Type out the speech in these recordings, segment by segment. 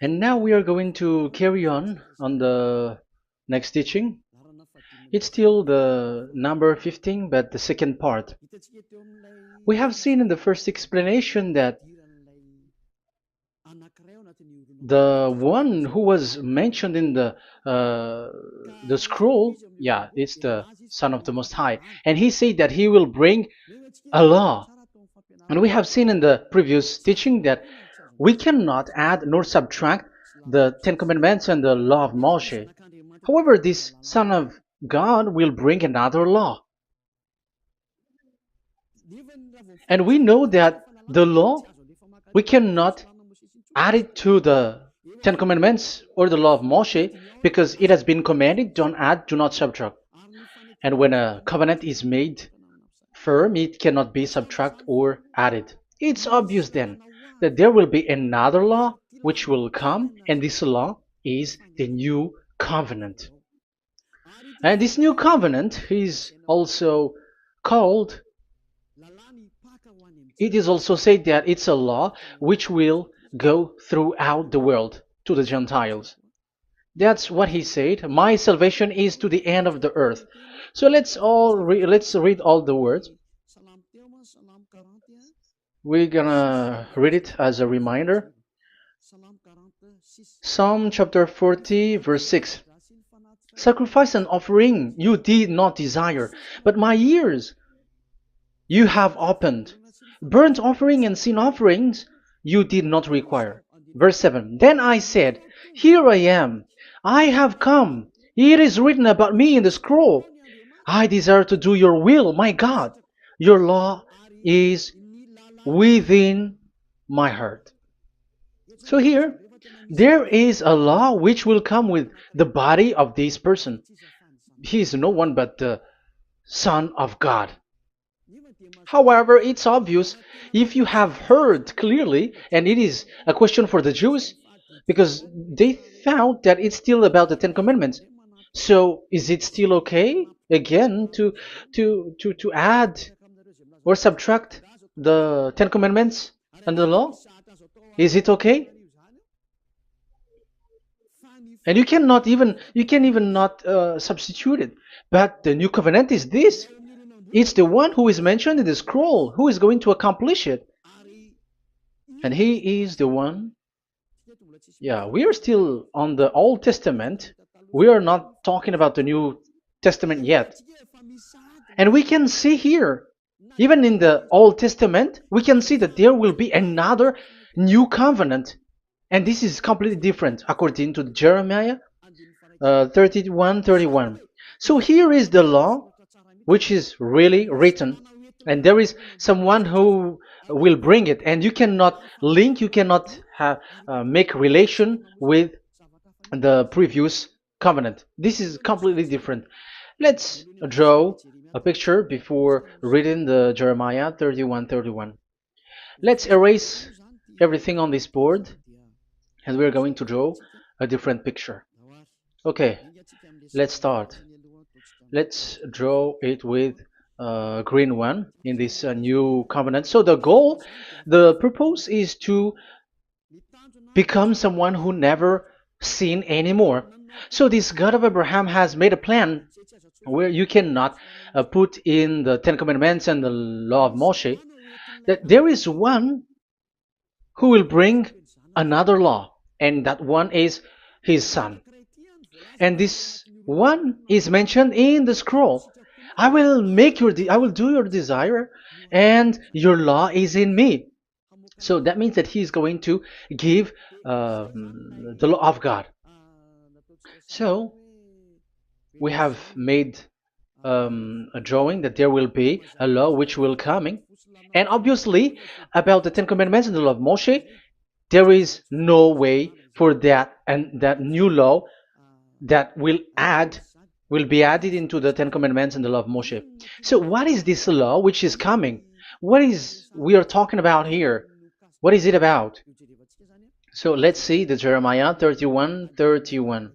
And now we are going to carry on the next teaching. It's still the number 15, but the second part. We have seen in the first explanation that the one who was mentioned in the scroll, yeah, it's the Son of the Most High, and he said that he will bring a law. And we have seen in the previous teaching that we cannot add nor subtract the Ten Commandments and the law of Moshe. However, this Son of God will bring another law. And we know that the law, we cannot add it to the Ten Commandments or the law of Moshe because it has been commanded, don't add, do not subtract. And when a covenant is made firm, it cannot be subtracted or added. It's obvious then that there will be another law which will come, and this law is the new covenant. And this new covenant is also called, it is also said that it's a law which will go throughout the world to the Gentiles. That's what he said. My salvation is to the end of the earth. So let's read all the words. We're gonna read it as a reminder. Psalm chapter 40, verse 6. Sacrifice and offering you did not desire, but my ears you have opened. Burnt offering and sin offerings you did not require. Verse 7. Then I said, here I am. I have come. It is written about me in the scroll. I desire to do your will, my God. Your law is within my heart. So here, there is a law which will come with the body of this person. He is no one but the Son of God. However, it's obvious if you have heard clearly, and it is a question for the Jews, because they found that it's still about the Ten Commandments. So is it still okay again to add or subtract the Ten Commandments and the law? Is it okay? And you can even not substitute it. But the new covenant is this. It's the one who is mentioned in the scroll who is going to accomplish it. And he is the one. Yeah, we are still on the Old Testament. We are not talking about the New Testament yet. And we can see here, even in the Old Testament, we can see that there will be another new covenant. And this is completely different according to Jeremiah 31:31. So here is the law which is really written, and there is someone who will bring it, and you cannot link, you cannot make relation with the previous covenant. This is completely different. Let's draw a picture before reading the Jeremiah 31:31. Let's erase everything on this board, and we're going to draw a different picture. Okay, let's start. Let's draw it with a green one in this new covenant. So the purpose is to become someone who never sin anymore. So this God of Abraham has made a plan where you cannot put in the Ten Commandments and the law of Moshe, that there is one who will bring another law, and that one is his son. And this one is mentioned in the scroll. I will do your desire, and your law is in me. So that means that he is going to give the law of God. So we have made a drawing that there will be a law which will coming, and obviously about the Ten Commandments and the law of Moshe, there is no way for that and that new law that will be added into the Ten Commandments and the law of Moshe. So what is this law which is coming? What is we are talking about here? What is it about? So let's see the Jeremiah 31:31.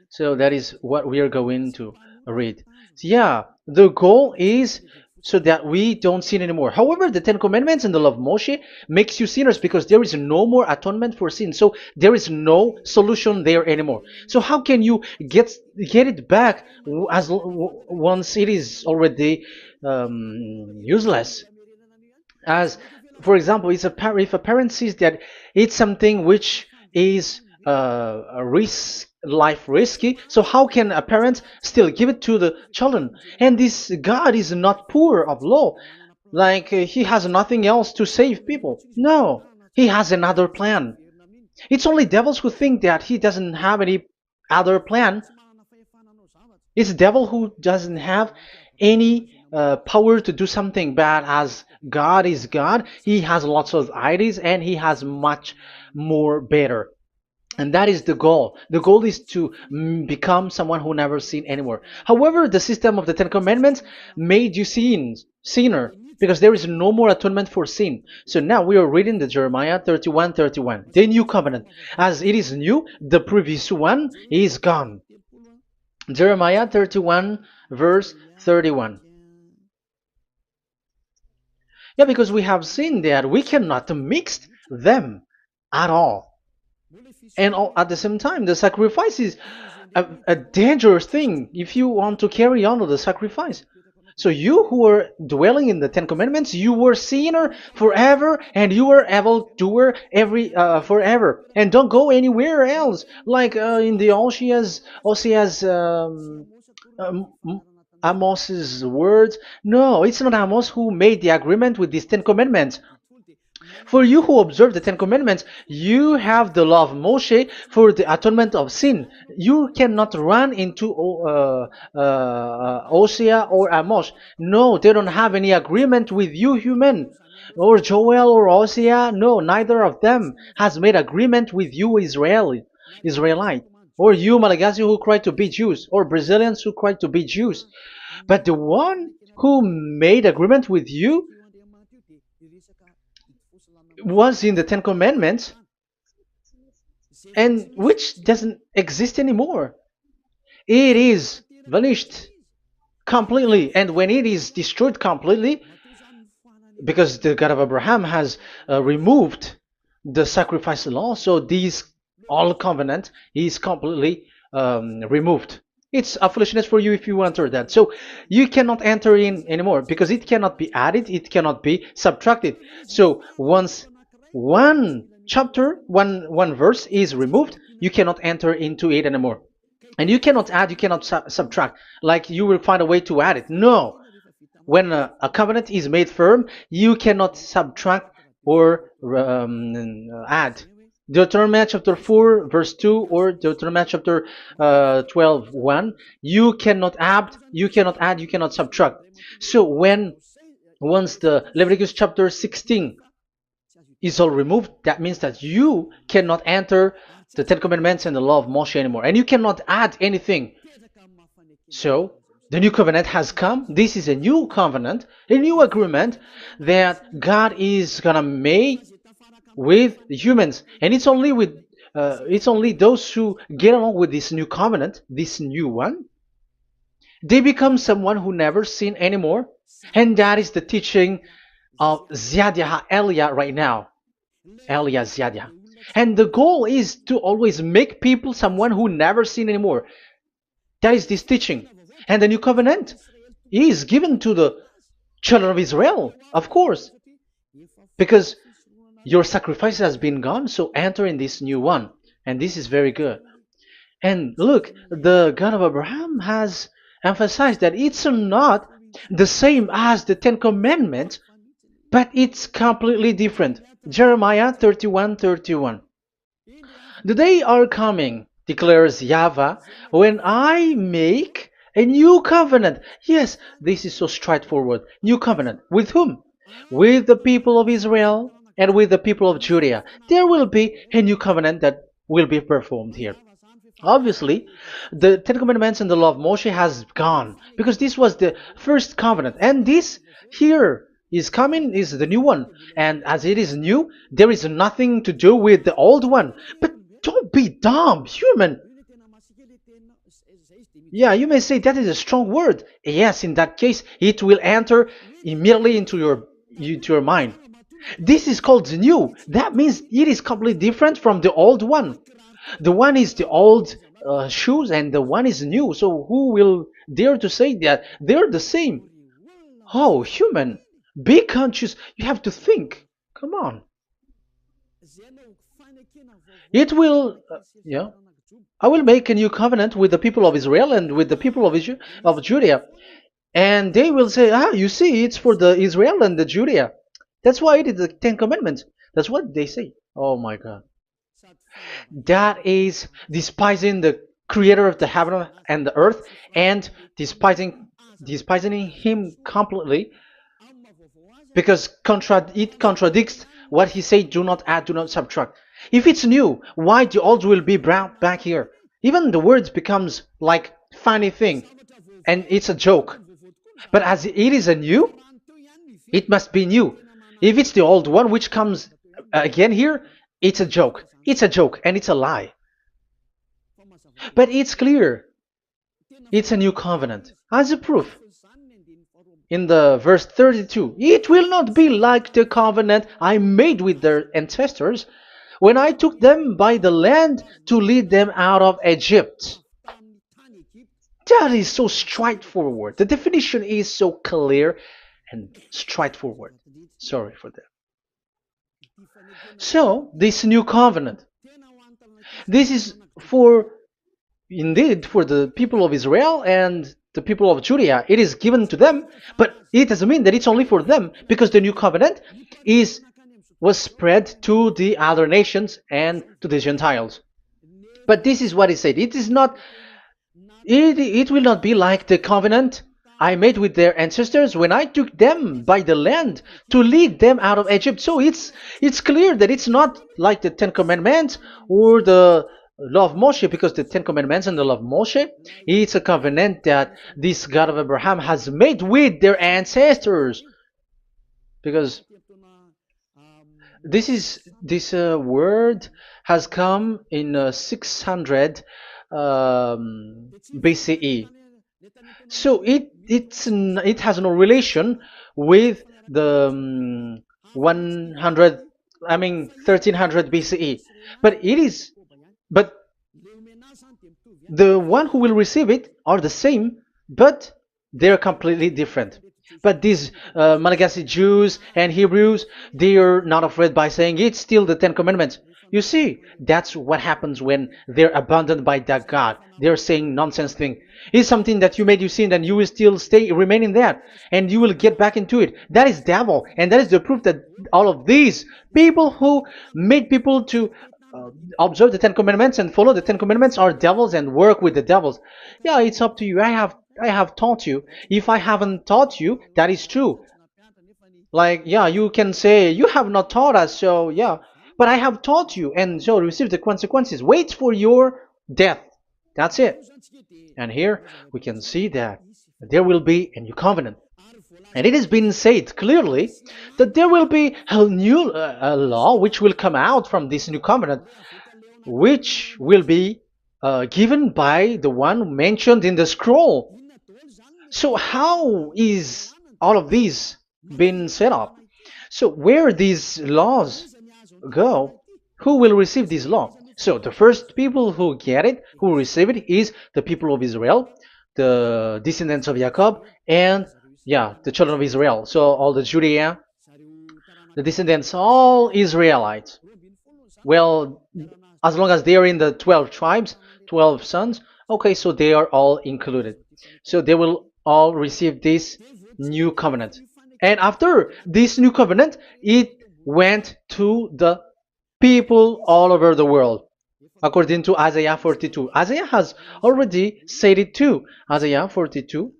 So that is what we are going to read. So yeah, the goal is so that we don't sin anymore. However, the Ten Commandments and the law of Moshe makes you sinners because there is no more atonement for sin. So there is no solution there anymore. So how can you get it back once it is already useless? As for example, if a parent sees that it's something which is a life risky, so how can a parent still give it to the children? And this God is not poor of law, like he has nothing else to save people. No, he has another plan. It's only devils who think that he doesn't have any other plan. It's the devil who doesn't have any power to do something bad. As God is God, he has lots of ideas and he has much more better. And that is the goal. The goal is to become someone who never sin anymore. However, the system of the Ten Commandments made you sinner, because there is no more atonement for sin. So now we are reading the Jeremiah 31:31, the new covenant. As it is new, the previous one is gone. Jeremiah 31 verse 31. Yeah, because we have seen that we cannot mix them at all. And at the same time, the sacrifice is a dangerous thing if you want to carry on with the sacrifice. So you who were dwelling in the Ten Commandments, you were sinner forever, and you were evil doer forever, and don't go anywhere else. Like in the Osea's Amos's words. No, it's not Amos who made the agreement with these Ten Commandments. For you who observe the Ten Commandments, you have the law of Moshe for the atonement of sin. You cannot run into Hosea or Amos. No, they don't have any agreement with you, human. Or Joel or Hosea. No, neither of them has made agreement with you, Israelite. Or you, Malagasy, who cry to be Jews. Or Brazilians who cry to be Jews. But the one who made agreement with you was in the Ten Commandments, and which doesn't exist anymore. It is vanished completely, and when it is destroyed completely, because the God of Abraham has removed the sacrifice law, so this all covenant is completely removed. It's a foolishness for you if you enter that. So you cannot enter in anymore because it cannot be added, it cannot be subtracted. So once one chapter, one verse is removed, you cannot enter into it anymore. And you cannot add, you cannot subtract. Like you will find a way to add it. No. When a covenant is made firm, you cannot subtract or add. Deuteronomy chapter 4 verse 2 or Deuteronomy chapter 12 1, you cannot add, you cannot subtract. So once the Leviticus chapter 16 is all removed, that means that you cannot enter the Ten Commandments and the law of Moshe anymore, and you cannot add anything. So the new covenant has come. This is a new covenant, a new agreement that God is gonna make with the humans, and it's only those who get along with this new covenant, this new one. They become someone who never sin anymore, and that is the teaching of Ziadia Elia right now, Elia Ziadia. And the goal is to always make people someone who never sin anymore. That is this teaching, and the new covenant is given to the children of Israel, of course, because your sacrifice has been gone, so enter in this new one. And this is very good. And look, the God of Abraham has emphasized that it's not the same as the Ten Commandments, but it's completely different. Jeremiah 31:31. The day are coming, declares YAHVAH, when I make a new covenant. Yes, this is so straightforward. New covenant. With whom? With the people of Israel and with the people of Judea. There will be a new covenant that will be performed here. Obviously, the Ten Commandments and the law of Moshe has gone because this was the first covenant, and this here is coming is the new one. And as it is new, there is nothing to do with the old one. But don't be dumb, human. Yeah, you may say that is a strong word. Yes, in that case, it will enter immediately into your mind. This is called the new. That means it is completely different from the old one. The one is the old shoes and the one is new. So who will dare to say that they're the same? Oh, human, be conscious. You have to think. Come on. It will, yeah. I will make a new covenant with the people of Israel and with the people of Judea. And they will say, ah, you see, it's for the Israel and the Judea. That's why it is the Ten Commandments. That's what they say. Oh my God. That is despising the creator of the heaven and the earth and despising him completely because it contradicts what he said, do not add, do not subtract. If it's new, why the old will be brought back here? Even the words becomes like funny thing and it's a joke. But as it is a new, it must be new. If it's the old one which comes again here, it's a joke. It's a joke and it's a lie. But it's clear. It's a new covenant. As a proof, in the verse 32, it will not be like the covenant I made with their ancestors when I took them by the land to lead them out of Egypt. That is so straightforward. The definition is so clear and straightforward. Sorry for that. So, this new covenant, this is indeed for the people of Israel and the people of Judea. It is given to them, but it doesn't mean that it's only for them, because the new covenant was spread to the other nations and to the Gentiles. But this is what it said. It is not. It will not be like the covenant I made with their ancestors when I took them by the land to lead them out of Egypt. So it's clear that it's not like the Ten Commandments or the law of Moshe, because the Ten Commandments and the law of Moshe, it's a covenant that this God of Abraham has made with their ancestors. Because this word has come in 600 BCE. So it has no relation with the 1300 BCE. But the one who will receive it are the same, but they're completely different. But these Malagasy Jews and Hebrews, they are not afraid by saying it's still the Ten Commandments. You see, that's what happens when they're abandoned by that God. They're saying nonsense thing. It's something that you made you sin, and you will still remain in that, and you will get back into it. That is devil, and that is the proof that all of these people who made people to observe the Ten Commandments and follow the Ten Commandments are devils and work with the devils. Yeah, it's up to you. I have taught you. If I haven't taught you, that is true. Like, yeah, you can say you have not taught us, so yeah. But I have taught you, and so receive the consequences. Wait for your death. That's it. And here we can see that there will be a new covenant. And it has been said clearly that there will be a new law which will come out from this new covenant, which will be given by the one mentioned in the scroll. So how is all of these been set up? So where these laws go, who will receive this law? So the first people who get it, who receive it, is the people of Israel, the descendants of Jacob, and the children of Israel. So all the Judea, the descendants, all Israelites. Well, as long as they are in the 12 tribes, 12 sons, okay, so they are all included. So they will all receive this new covenant. And after this new covenant, it went to the people all over the world, according to Isaiah 42. Isaiah has already said it too. Isaiah 42.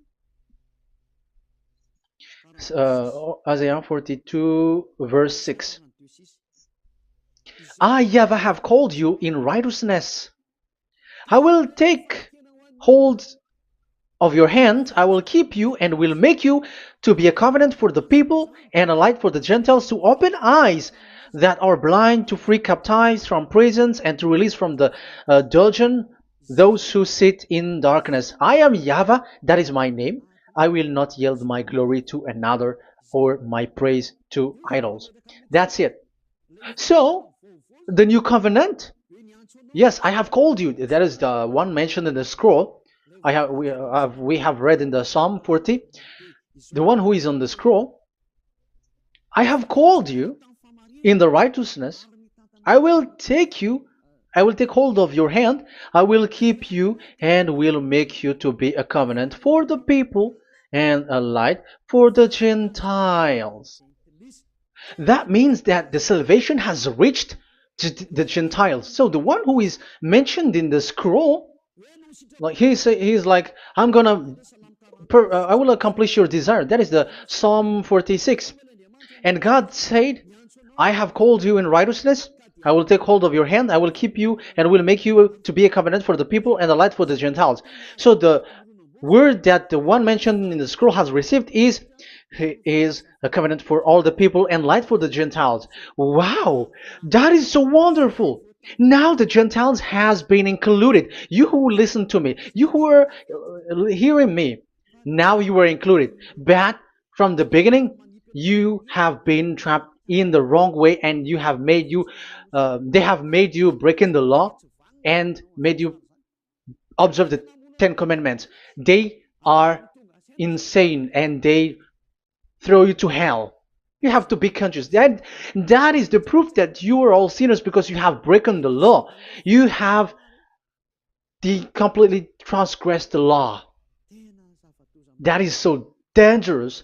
Isaiah 42 verse 6. I, YAHVAH, have called you in righteousness. I will take hold of your hand, I will keep you and will make you to be a covenant for the people and a light for the Gentiles, to open eyes that are blind, to free captives from prisons, and to release from the dungeon those who sit in darkness. I am YAHVAH, that is my name. I will not yield my glory to another or my praise to idols. That's it. So, the new covenant, yes, I have called you. That is the one mentioned in the scroll. We have read in the Psalm 40, the one who is on the scroll. I have called you in the righteousness. I will take you, I will take hold of your hand, I will keep you, and will make you to be a covenant for the people and a light for the Gentiles. That means that the salvation has reached the Gentiles. So the one who is mentioned in the scroll, like he's like, I will accomplish your desire. That is the Psalm 46. And God said, I have called you in righteousness. I will take hold of your hand. I will keep you and will make you to be a covenant for the people and a light for the Gentiles. So the word that the one mentioned in the scroll has received is he is a covenant for all the people and light for the Gentiles. Wow, that is so wonderful. Now the Gentiles has been included. You who listen to me, you who are hearing me, now you are included. But from the beginning, you have been trapped in the wrong way, and they have made you breaking the law and made you observe the Ten Commandments. They are insane and they throw you to hell. You have to be conscious. That is the proof that you are all sinners because you have broken the law. You have completely transgressed the law. That is so dangerous.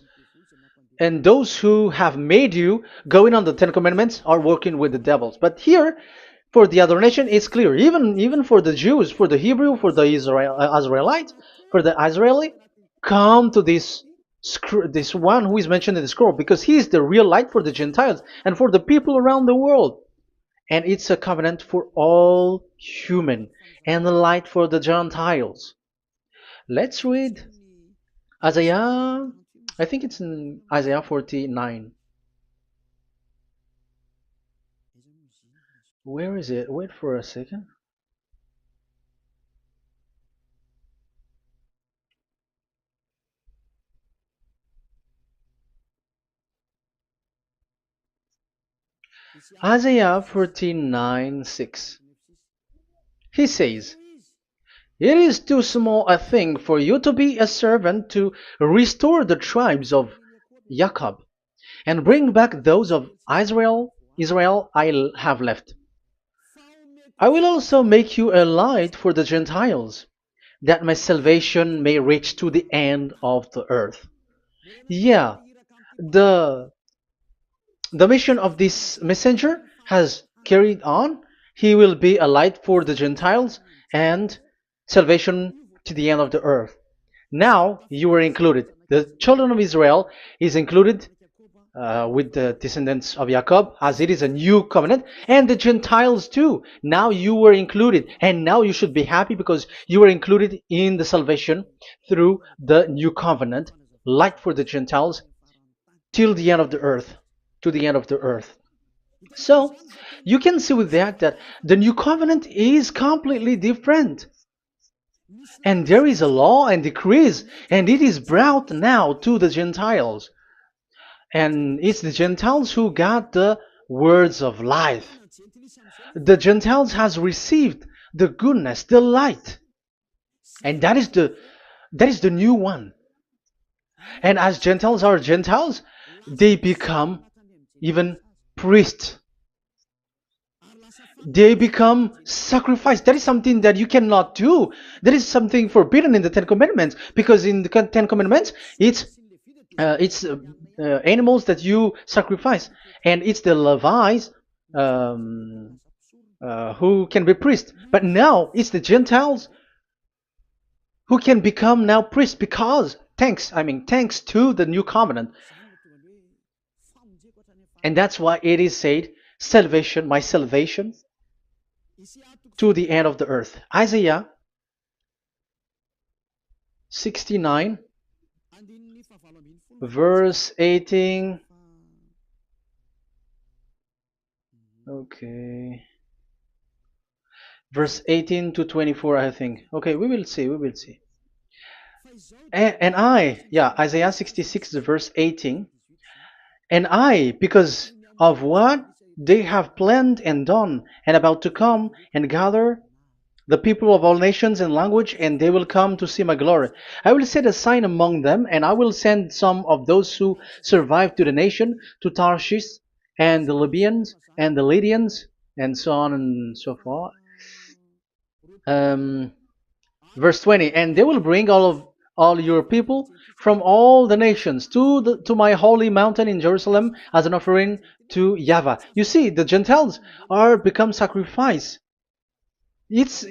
And those who have made you going on the Ten Commandments are working with the devils. But here, for the other nation, it's clear. Even for the Jews, for the Hebrew, for the Israelite, for the Israeli, come to this one who is mentioned in the scroll, because he is the real light for the Gentiles and for the people around the world. And it's a covenant for all human and a light for the Gentiles. Let's read Isaiah. I think it's in Isaiah 49. Where is it? Wait for a second. Isaiah 49:6. He says, it is too small a thing for you to be a servant to restore the tribes of Jacob and bring back those of Israel I have left. I will also make you a light for the Gentiles, that my salvation may reach to the end of the earth. Yeah, the the mission of this messenger has carried on. He will be a light for the Gentiles and salvation to the end of the earth. Now you are included. The children of Israel is included with the descendants of Jacob, as it is a new covenant, and the Gentiles too. Now you were included, and now you should be happy because you were included in the salvation through the new covenant, light for the Gentiles, till the end of the earth, to the end of the earth. So you can see with that the new covenant is completely different. And there is a law and decrees, and it is brought now to the Gentiles. And it's the Gentiles who got the words of life. The Gentiles has received the goodness, the light. And that is the new one. And as Gentiles are Gentiles, they become even priests. They become sacrifice. That is something that you cannot do. That is something forbidden in the Ten Commandments, because in the Ten Commandments it's animals that you sacrifice, and it's the Levites who can be priests. But now it's the Gentiles who can become now priests, because thanks to the new covenant. And that's why it is said, salvation, my salvation, to the end of the earth. Isaiah 69, verse 18. Okay. Verse 18 to 24, I think. Okay, we will see. And Isaiah 66, verse 18. And I, because of what they have planned and done, and about to come and gather the people of all nations and language, and they will come to see my glory. I will set a sign among them, and I will send some of those who survive to the nation, to Tarshish, and the Libyans, and the Lydians, and so on and so forth. Um, Verse 20, and they will bring all your people from all the nations to my holy mountain in Jerusalem as an offering to YAHVAH. You see, the Gentiles are become sacrifice. It's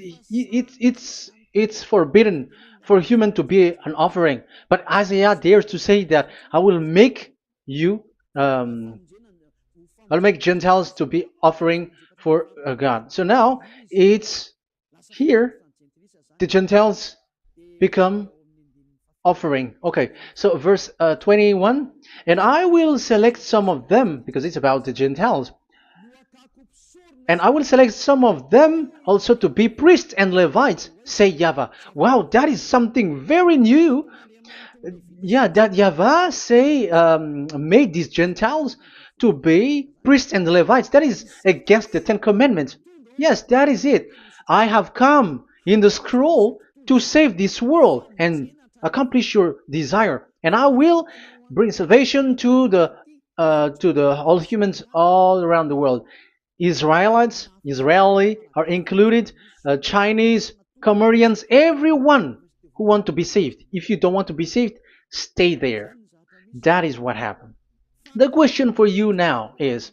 forbidden for human to be an offering, but Isaiah dares to say that I will make you um, I'll make Gentiles to be offering for God. So now it's here the Gentiles become offering. Okay, so verse 21, and I will select some of them, because it's about the Gentiles, and I will select some of them also to be priests and Levites, say YAHVAH. Wow, that is something very new. Yeah, that YAHVAH say made these Gentiles to be priests and Levites. That is against the Ten Commandments. Yes, that is it. I have come in the scroll to save this world and accomplish your desire, and I will bring salvation to the all humans all around the world. Israelites, Israeli are included, Chinese, Comorians, everyone who want to be saved. If you don't want to be saved, stay there. That is what happened. The question for you now is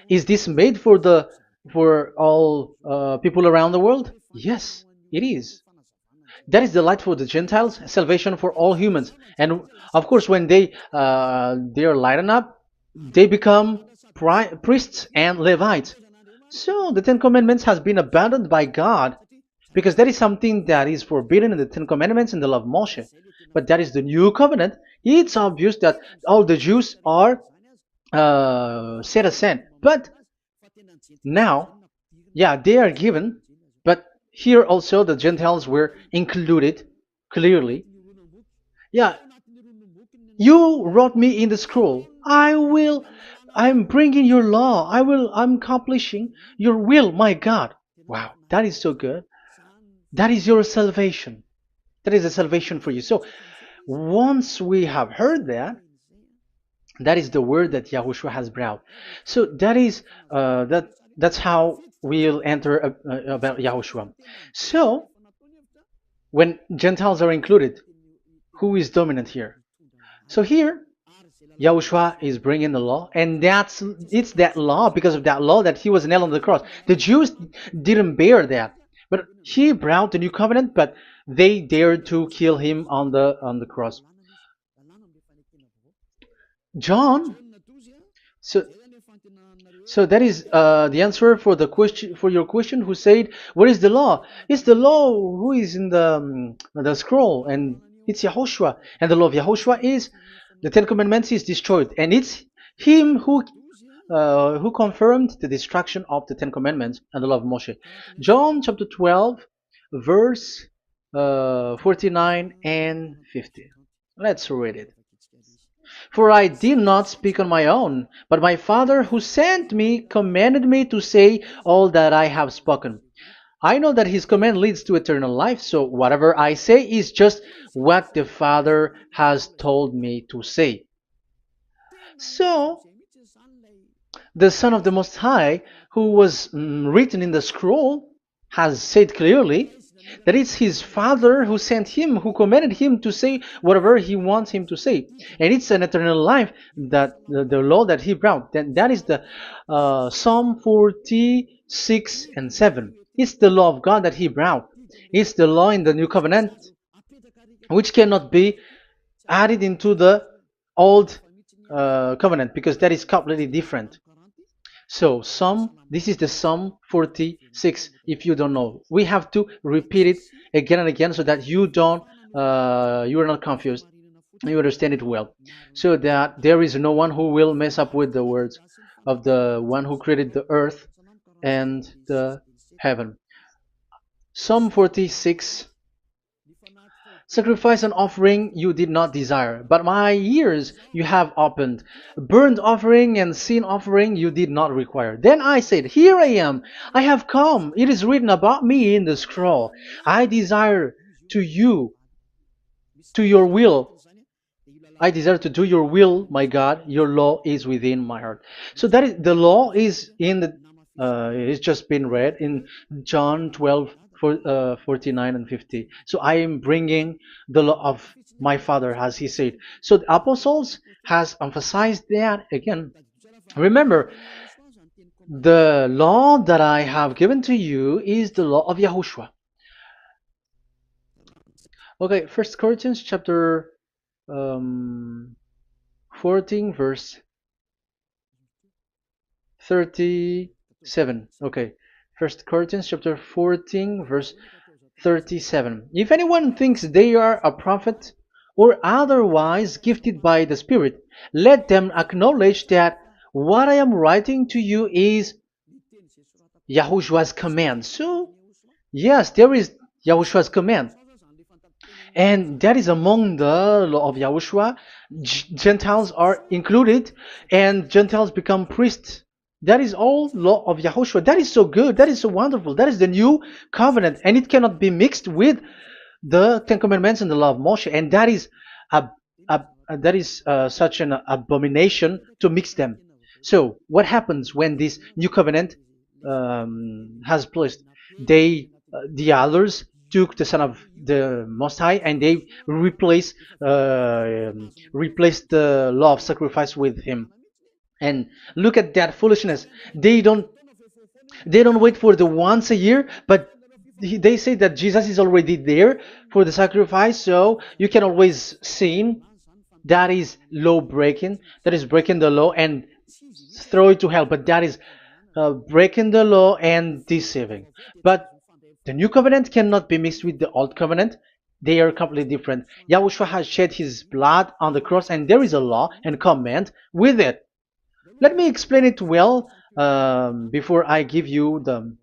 this made for all people around the world? Yes, it is. That is the light for the Gentiles, salvation for all humans. And of course, when they are lightened up, they become priests and Levites. So the Ten Commandments has been abandoned by God, because that is something that is forbidden in the Ten Commandments and the law of Moshe. But that is the new covenant. It's obvious that all the Jews are set aside. But now, yeah, they are given, but here also the Gentiles were included clearly. Yeah, you wrote me in the scroll. I'm bringing your law. I'm accomplishing your will, my God. Wow, that is so good. That is your salvation. That is a salvation for you. So once we have heard that, that is the word that Yahushua has brought. So that's how we'll enter about Yahushua. So when Gentiles are included, who is dominant here? So here, Yahushua is bringing the law, and it's that law, because of that law, that he was nailed on the cross. The Jews didn't bear that, but he brought the new covenant, but they dared to kill him on the cross. John, so so that is the answer for your question. Who said, "What is the law?" It's the law who is in the scroll, and it's Yahushua. And the law of Yahushua is the Ten Commandments is destroyed, and it's him who confirmed the destruction of the Ten Commandments and the law of Moshe. John chapter 12, verse 49 and 50. Let's read it. For I did not speak on my own, but my Father who sent me commanded me to say all that I have spoken. I know that his command leads to eternal life, so whatever I say is just what the Father has told me to say. So, the Son of the Most High, who was written in the scroll, has said clearly that it's his Father who sent him, who commanded him to say whatever he wants him to say. And it's an eternal life, that the law that he brought. That is the Psalm 46 and 7. It's the law of God that he brought. It's the law in the new covenant, which cannot be added into the old covenant, because that is completely different. So this is the Psalm 46. If you don't know, we have to repeat it again and again, so that you are not confused. You understand it well, so that there is no one who will mess up with the words of the one who created the earth and the heaven. Psalm 46 Sacrifice and offering you did not desire, but my ears you have opened. Burnt offering and sin offering you did not require. Then I said, Here I am, I have come. It is written about me in the scroll. I desire to you, to your will. I desire to do your will, my God. Your law is within my heart. So that is the law is in the. It's just been read in John 12, 49 and 50. So I am bringing the law of my Father, as he said. So the apostles has emphasized that again. Remember, the law that I have given to you is the law of Yahushua. Okay, First Corinthians chapter 14 verse 37. Okay, First Corinthians chapter 14 verse 37. If anyone thinks they are a prophet or otherwise gifted by the Spirit, let them acknowledge that what I am writing to you is Yahushua's command. So yes, there is Yahushua's command. And that is among the law of Yahushua. Gentiles are included, and Gentiles become priests. That is all law of Yahushua. That is so good. That is so wonderful. That is the new covenant, and it cannot be mixed with the Ten Commandments and the law of Moshe. And that is such an abomination to mix them. So what happens when this new covenant has placed? The others took the Son of the Most High and they replaced the law of sacrifice with him. And look at that foolishness. They don't wait for the once a year, but they say that Jesus is already there for the sacrifice, so you can always sin. That is law breaking. That is breaking the law and throw it to hell. But that is breaking the law and deceiving. But the new covenant cannot be mixed with the old covenant. They are completely different. Yahushua has shed his blood on the cross, and there is a law and command with it. Let me explain it well before I give you the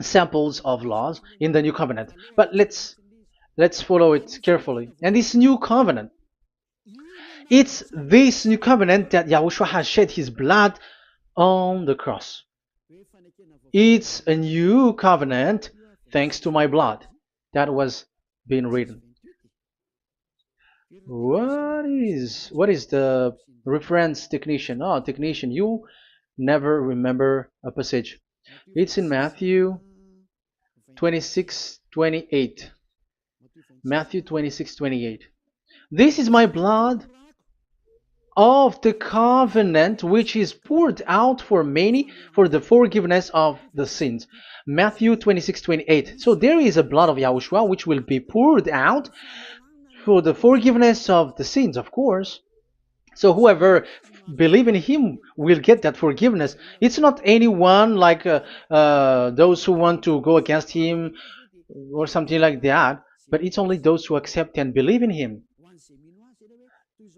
samples of laws in the new covenant. But let's follow it carefully. And this new covenant, it's this new covenant that Yahushua has shed his blood on the cross. It's a new covenant thanks to my blood that was being written. What is the reference technician? Oh, technician, you never remember a passage. It's in Matthew 26:28. Matthew 26:28. This is my blood of the covenant which is poured out for many for the forgiveness of the sins. Matthew 26:28. So there is a blood of Yahushua which will be poured out for the forgiveness of the sins, of course. So whoever believe in him will get that forgiveness. It's not anyone like those who want to go against him or something like that, but it's only those who accept and believe in him.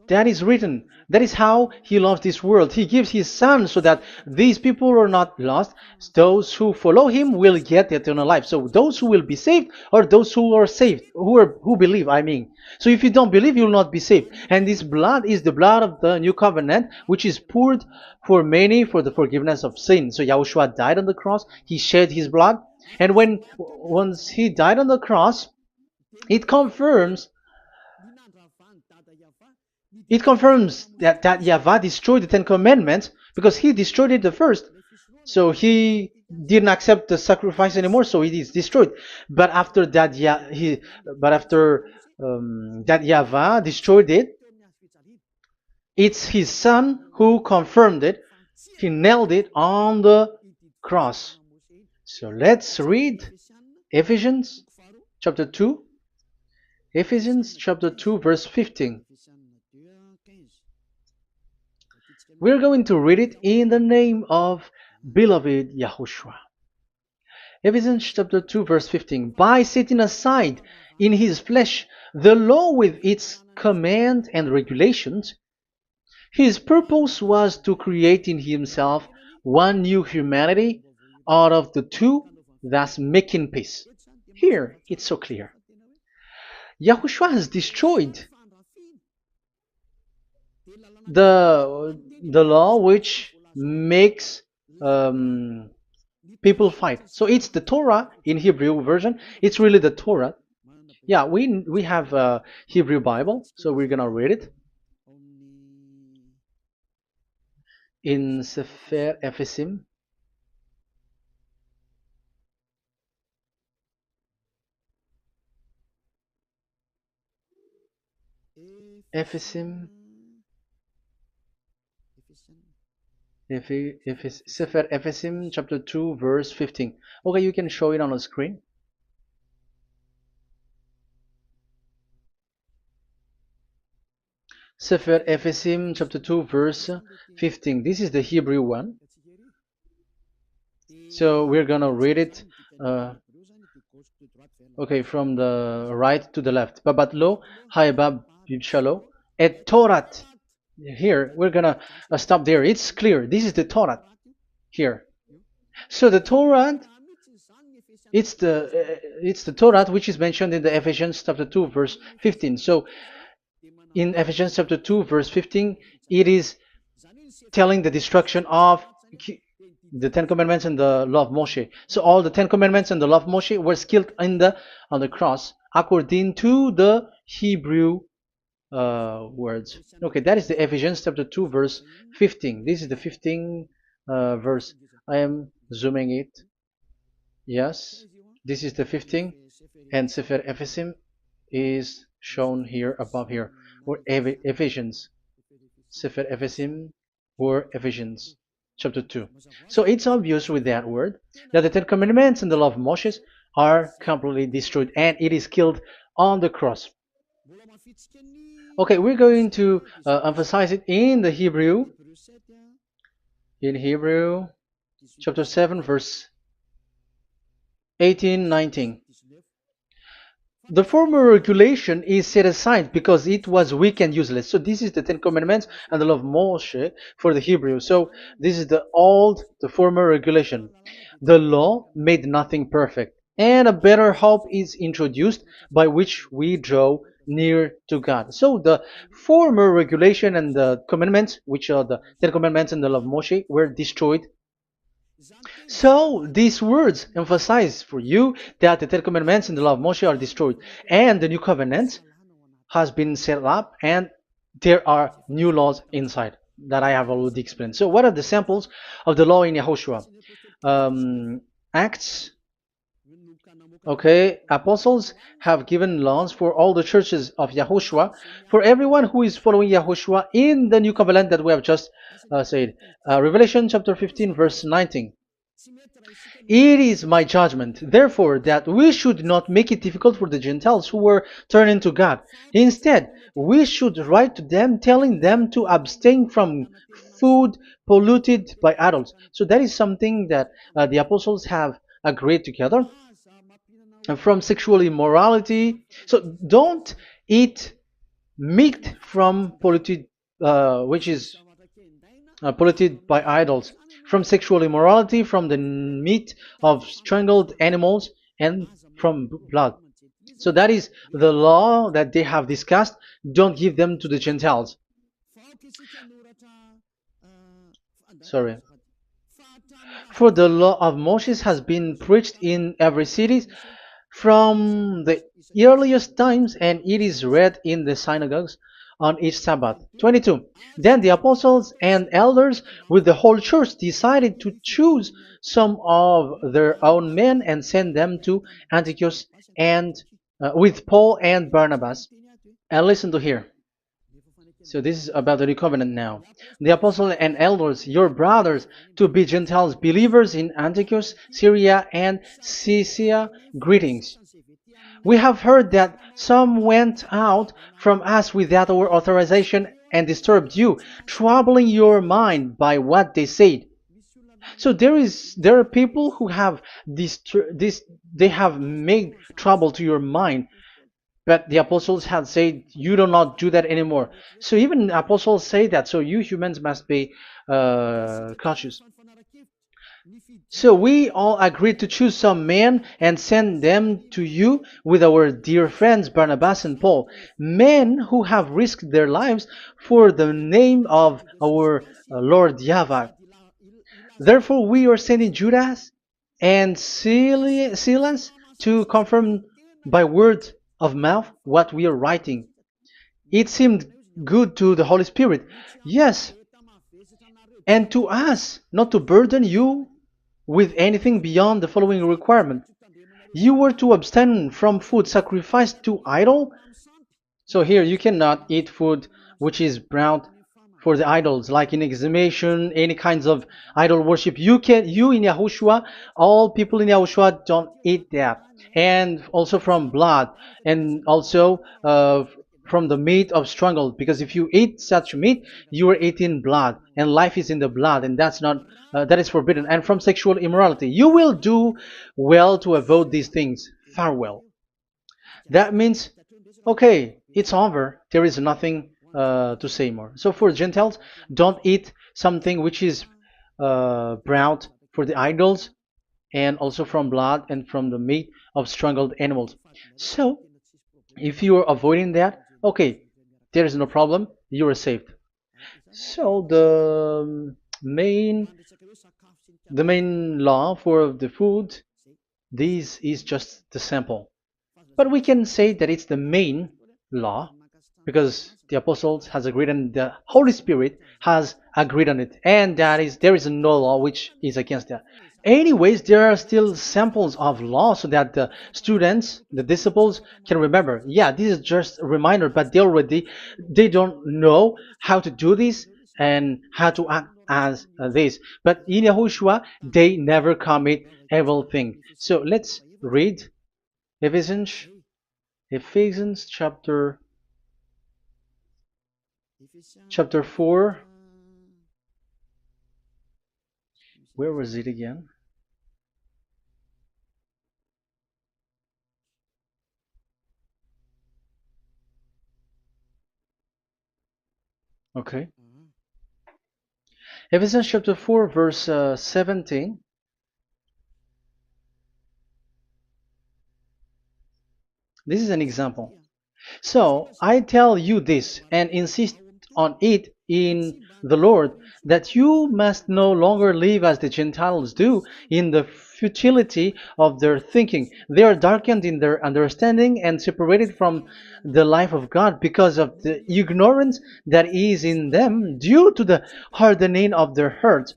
That is written. That is how he loves this world. He gives his son so that these people are not lost. Those who follow him will get eternal life. So those who will be saved are those who are saved, who believe, I mean. So if you don't believe, you will not be saved. And this blood is the blood of the new covenant, which is poured for many for the forgiveness of sin. So Yahushua died on the cross. He shed his blood. And once he died on the cross, it confirms that YAHVAH destroyed the Ten Commandments because he destroyed it the first. So he didn't accept the sacrifice anymore, so it is destroyed. But after that, that YAHVAH destroyed it, it's his son who confirmed it. He nailed it on the cross. So let's read Ephesians chapter 2. Ephesians chapter 2 verse 15. We're going to read it in the name of beloved Yahushua. Ephesians chapter 2 verse 15. By setting aside in his flesh the law with its command and regulations, his purpose was to create in himself one new humanity out of the two, thus making peace. Here it's so clear. Yahushua has destroyed the law which makes people fight. So it's the Torah in Hebrew version. It's really the Torah. Yeah, we have a Hebrew Bible, so we're gonna read it in Sefer Ephesim. Ephesim, Sefer Ephesim, chapter 2, verse 15. Okay, you can show it on the screen. Sefer Ephesim, chapter 2, verse 15. This is the Hebrew one. So we're gonna read it. Okay, from the right to the left. Babat lo, haibab shalo, et Torat. Here, we're gonna stop there. It's clear. This is the Torah here. So the Torah, it's the Torah which is mentioned in the Ephesians chapter 2 verse 15. So in Ephesians chapter 2 verse 15, it is telling the destruction of the Ten Commandments and the law of Moshe. So all the Ten Commandments and the law of Moshe were killed on the cross according to the Hebrew words. Okay, that is the Ephesians chapter 2 verse 15. This is the 15 verse. I am zooming it. Yes, this is the 15, and Sefer Ephesim is shown here above here, or Ephesians. Sefer Ephesim or Ephesians chapter 2. So it's obvious with that word that the Ten Commandments and the law of Moses are completely destroyed, and it is killed on the cross. Okay, we're going to emphasize it in the Hebrew. In Hebrew chapter 7 verse 18, 19. The former regulation is set aside because it was weak and useless. So this is the Ten Commandments and the law of Moshe for the Hebrew. So this is the former regulation. The law made nothing perfect, and a better hope is introduced by which we draw near to God. So the former regulation and the commandments, which are the Ten Commandments and the law of Moshe, were destroyed. So these words emphasize for you that the Ten Commandments and the law of Moshe are destroyed, and the new covenant has been set up, and there are new laws inside that I have already explained. So what are the samples of the law in YAHOSHUAH? Acts. Okay, apostles have given laws for all the churches of YAHOSHUAH, for everyone who is following YAHOSHUAH in the new covenant that we have just said. Revelation chapter 15 verse 19. It is my judgment, therefore, that we should not make it difficult for the Gentiles who were turning to God. Instead, we should write to them telling them to abstain from food polluted by idols. So that is something that the apostles have agreed together. And from sexual immorality. So don't eat meat from polluted, which is polluted by idols, from sexual immorality, from the meat of strangled animals, and from blood. So that is the law that they have discussed. Don't give them to the Gentiles. Sorry. For the law of Moses has been preached in every city from the earliest times, and it is read in the synagogues on each Sabbath. 22. Then the apostles and elders with the whole church decided to choose some of their own men and send them to Antioch and with Paul and Barnabas. And listen to here. So this is about the new covenant now. The apostles and elders, your brothers, to be Gentiles believers in Antioch, Syria, and Cilicia, greetings. We have heard that some went out from us without our authorization and disturbed you, troubling your mind by what they said. So there are people who have they have made trouble to your mind, but the apostles had said you do not do that anymore. So even apostles say that. So you humans must be cautious. So we all agreed to choose some men and send them to you with our dear friends Barnabas and Paul, men who have risked their lives for the name of our Lord YAHVAH. Therefore, we are sending Judas and Silas to confirm by word of mouth what we are writing. It seemed good to the Holy Spirit, yes, and to us, not to burden you with anything beyond the following requirement. You were to abstain from food sacrificed to idol. So here you cannot eat food which is brought for the idols, like in exhumation, any kinds of idol worship. You in Yahushua, all people in Yahushua don't eat that, and also from blood, and also from the meat of strangled. Because if you eat such meat, you are eating blood, and life is in the blood, and that's not that is forbidden. And from sexual immorality, you will do well to avoid these things. Farewell. That means, okay, it's over. There is nothing to say more. So for Gentiles, don't eat something which is brought for the idols, and also from blood and from the meat of strangled animals. So if you are avoiding that, okay, there is no problem. You are saved. So the main law for the food, this is just the sample. But we can say that it's the main law because the apostles has agreed and the Holy Spirit has agreed on it, and that is there is no law which is against that. Anyways, there are still samples of law so that the students, the disciples, can remember. Yeah, this is just a reminder, but they don't know how to do this and how to act as this. But in Yahushua, they never commit evil thing. So let's read Ephesians, Ephesians chapter 4. Where was it again? Okay. Ephesians chapter 4, verse 17. This is an example. So I tell you this and insist on it in the Lord, that you must no longer live as the Gentiles do in the futility of their thinking. They are darkened in their understanding and separated from the life of God because of the ignorance that is in them due to the hardening of their hearts.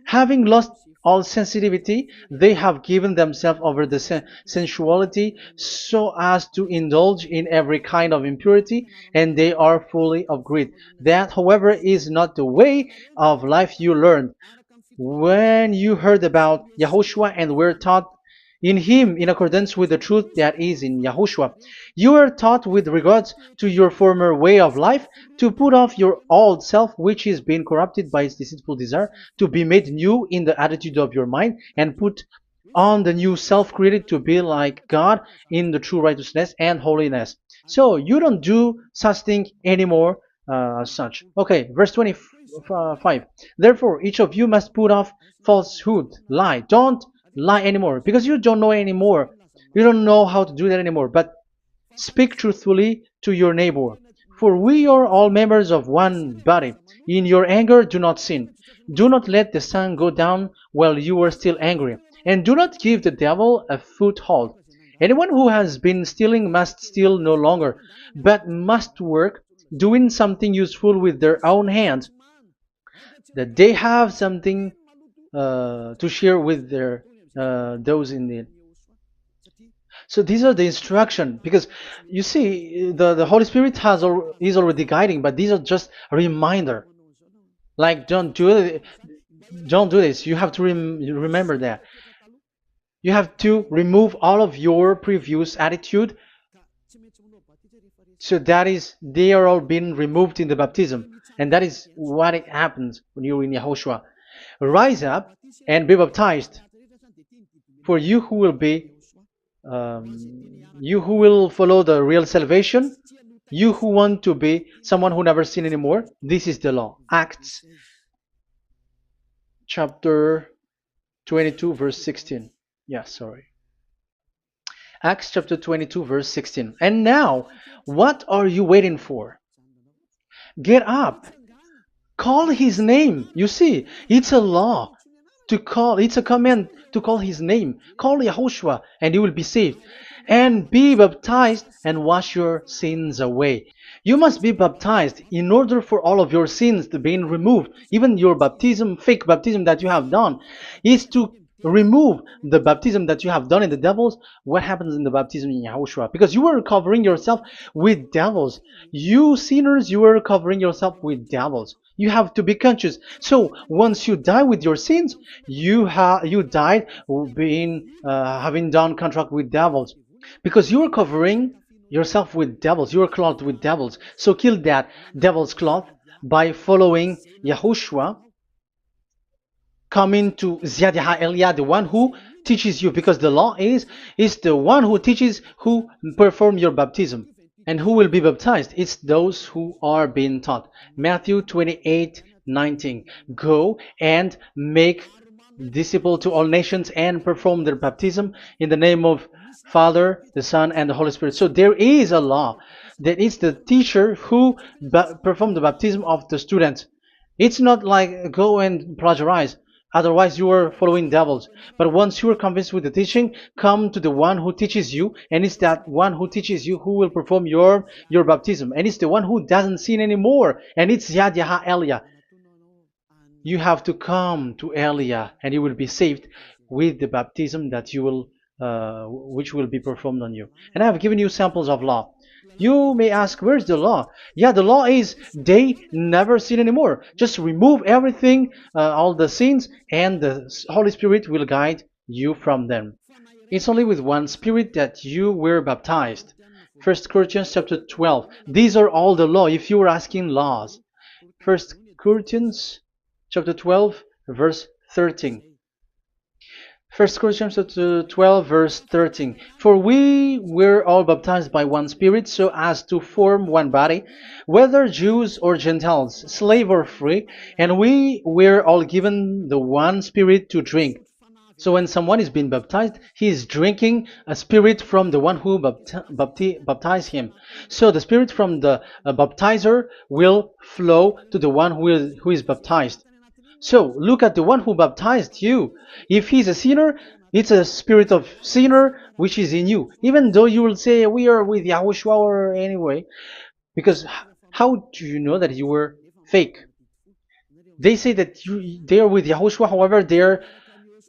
Having lost all sensitivity, they have given themselves over to sensuality so as to indulge in every kind of impurity, and they are fully of greed. That, however, is not the way of life you learned when you heard about Yahushua and were taught in him in accordance with the truth that is in Yahushua. You were taught with regards to your former way of life to put off your old self, which is being corrupted by its deceitful desire, to be made new in the attitude of your mind, and put on the new self created to be like God in the true righteousness and holiness. So you don't do such thing anymore as such. Okay, verse 25. Therefore, each of you must put off falsehood, lie. Don't lie anymore because you don't know anymore. You don't know how to do that anymore. But speak truthfully to your neighbor. For we are all members of one body. In your anger, do not sin. Do not let the sun go down while you are still angry. And do not give the devil a foothold. Anyone who has been stealing must steal no longer, but must work, doing something useful with their own hands, that they have something to share with their those in need. So these are the instruction, because you see the Holy Spirit is already guiding, but these are just a reminder. Like don't do this. You have to remember that. You have to remove all of your previous attitude. So that is, they are all being removed in the baptism, and that is what it happens when you're in Yahushua. Rise up and be baptized, for you who will follow the real salvation, you who want to be someone who never sin anymore. This is the law. Acts chapter 22 verse 16. Yeah, sorry. Acts chapter 22 verse 16. And now, what are you waiting for? Get up. Call his name. You see, it's a law to call, it's a command to call his name. Call Yahushua and you will be saved. And be baptized and wash your sins away. You must be baptized in order for all of your sins to be removed. Even your baptism, fake baptism that you have done, is to remove the baptism that you have done in the devils. What happens in the baptism in Yahushua? Because you were covering yourself with devils. You sinners, you were covering yourself with devils. You have to be conscious. So once you die with your sins, you died being having done contract with devils, because you are covering yourself with devils. You are clothed with devils. So kill that devil's cloth by following Yahushua, coming to YAH Elia, the one who teaches you, because the law is the one who teaches who perform your baptism. And who will be baptized? It's those who are being taught. Matthew 28:19. Go and make disciple to all nations and perform their baptism in the name of Father, the Son, and the Holy Spirit. So there is a law that is the teacher who perform the baptism of the student. It's not like go and plagiarize. Otherwise, you are following devils. But once you are convinced with the teaching, come to the one who teaches you, and it's that one who teaches you who will perform your baptism. And it's the one who doesn't sin anymore. And it's YAH Elia. You have to come to Elia, and you will be saved with the baptism that you will, which will be performed on you. And I have given you samples of law. You may ask, where's the law? Yeah, the law is they never sin anymore. Just remove everything, all the sins, and the Holy Spirit will guide you from them. It's only with one Spirit that you were baptized. 1 Corinthians chapter 12. These are all the law, if you were asking laws. 1 Corinthians chapter 12, verse 13. 1 Corinthians chapter 12, verse 13. For we were all baptized by one Spirit, so as to form one body, whether Jews or Gentiles, slave or free, and we were all given the one Spirit to drink. So when someone is being baptized, he is drinking a spirit from the one who baptized him. So the spirit from the baptizer will flow to the one who is baptized. So look at the one who baptized you. If he's a sinner, it's a spirit of sinner which is in you. Even though you will say, we are with YAHOSHUAH or anyway, because how do you know that you were fake? They say that they are with YAHOSHUAH, however, they're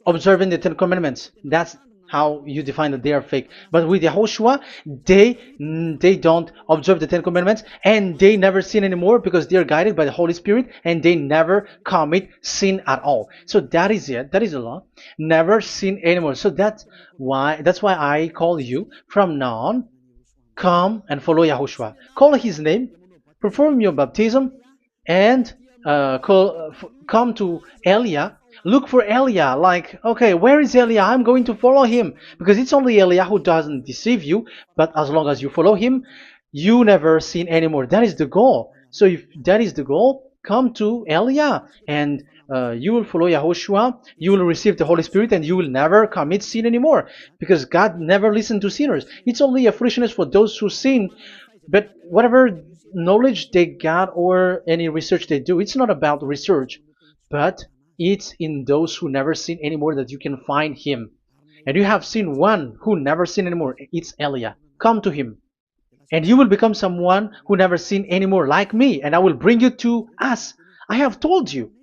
observing the Ten Commandments. That's how you define that they are fake. But with YAHOSHUAH, they don't observe the Ten Commandments, and they never sin anymore because they are guided by the Holy Spirit, and they never commit sin at all. So that is it. That is the law. Never sin anymore. So that's why I call you from now on. Come and follow YAHOSHUAH. Call his name, perform your baptism, and come to Elia. Look for Elia, like, okay, where is Elia? I'm going to follow him. Because it's only Elia who doesn't deceive you, but as long as you follow him, you never sin anymore. That is the goal. So if that is the goal, come to Elia, and you will follow YAHOSHUAH, you will receive the Holy Spirit, and you will never commit sin anymore. Because God never listened to sinners. It's only a foolishness for those who sin, but whatever knowledge they got or any research they do, it's not about research, but it's in those who never sin anymore that you can find him. And you have seen one who never sin anymore. It's Elia. Come to him, and you will become someone who never sin anymore, like me, and I will bring you to us. I have told you,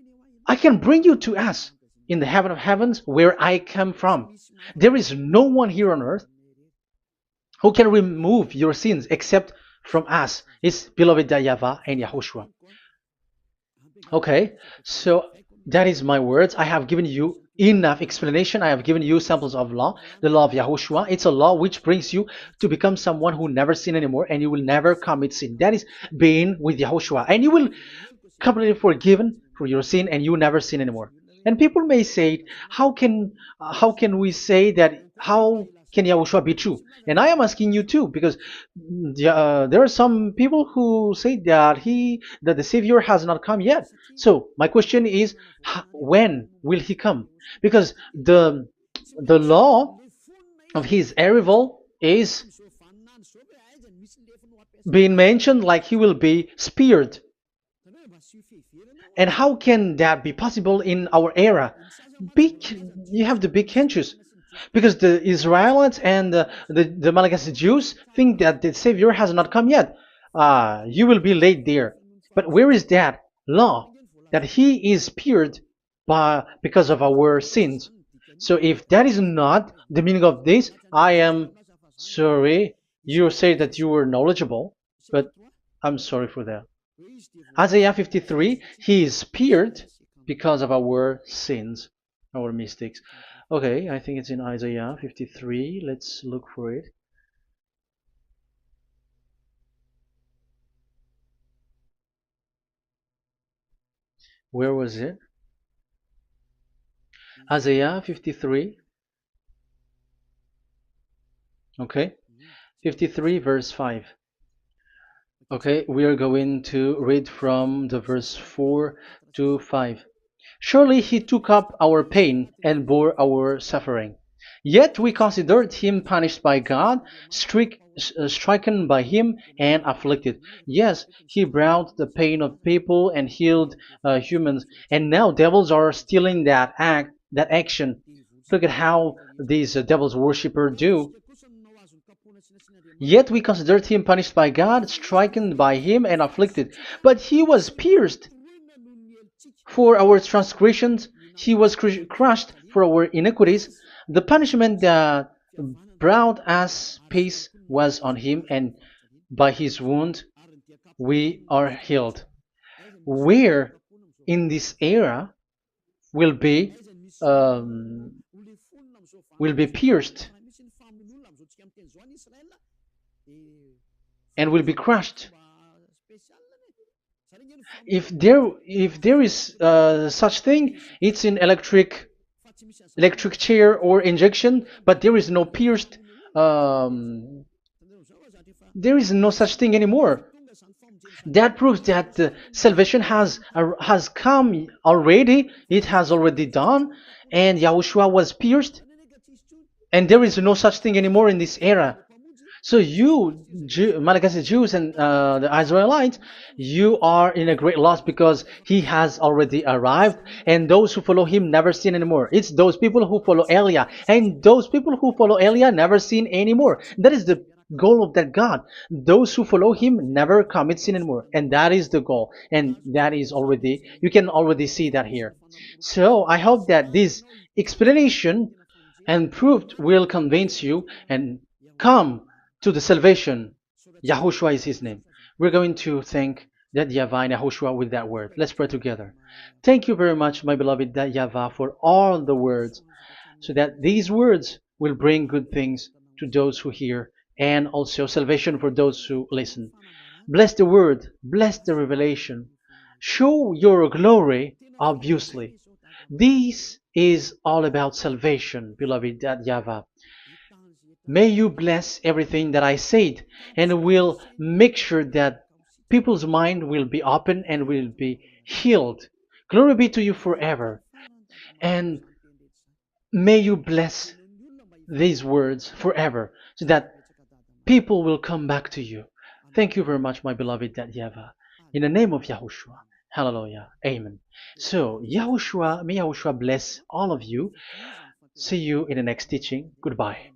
I can bring you to us in the heaven of heavens where I come from. There is no one here on earth who can remove your sins except from us. It's beloved YAHVAH and YAHOSHUAH. Okay, so that is my words. I have given you enough explanation. I have given you samples of law, the law of YAHOSHUAH. It's a law which brings you to become someone who never sin anymore, and you will never commit sin. That is being with YAHOSHUAH, and you will completely forgiven for your sin, and you will never sin anymore. And people may say, how can we say that? How can Yahushua be true? And I am asking you too, because there are some people who say that the Savior has not come yet. So my question is, when will he come? Because the law of his arrival is being mentioned like he will be speared. And how can that be possible in our era? Big, you have to be conscious. Because the Israelites and the Malagasy Jews think that the Savior has not come yet. You will be late there. But where is that law? That he is speared because of our sins. So if that is not the meaning of this, I am sorry. You say that you were knowledgeable, but I'm sorry for that. Isaiah 53, he is speared because of our sins, our mistakes. Okay, I think it's in Isaiah 53. Let's look for it. Where was it? Isaiah 53. Okay, 53 verse 5. Okay, we are going to read from the verse 4 to 5. Surely he took up our pain and bore our suffering. Yet we considered him punished by God, stricken by him, and afflicted. Yes, he brought the pain of people and healed humans. And now devils are stealing that action. Look at how these devils worshippers do. Yet we considered him punished by God, stricken by him, and afflicted. But he was pierced for our transgressions, he was crushed for our iniquities. The punishment that brought us peace was on him, and by his wound we are healed. Where in this era will be pierced and will be crushed? If there is such thing, it's in electric chair or injection, but there is no pierced. There is no such thing anymore. That proves that salvation has come already. It has already done, and Yahushua was pierced, and there is no such thing anymore in this era. So you, Malagasy Jews and the Israelites, you are in a great loss because he has already arrived, and those who follow him never sin anymore. It's those people who follow Elia, and those people who follow Elia never sin anymore. That is the goal of that God. Those who follow him never commit sin anymore, and that is the goal. And that is already, you can already see that here. So I hope that this explanation and proof will convince you and come to the salvation. Yahushua is his name. We're going to thank that YAHVAH and Yahushua with that word. Let's pray together. Thank you very much, my beloved that YAHVAH, for all the words, so that these words will bring good things to those who hear, and also salvation for those who listen. Bless the word, bless the revelation. Show your glory, obviously. This is all about salvation, beloved that YAHVAH. May you bless everything that I said, and will make sure that people's mind will be open and will be healed. Glory be to you forever. And may you bless these words forever, so that people will come back to you. Thank you very much, my beloved that YAHVAH. In the name of Yahushua. Hallelujah. Amen. So, Yahushua, may Yahushua bless all of you. See you in the next teaching. Goodbye.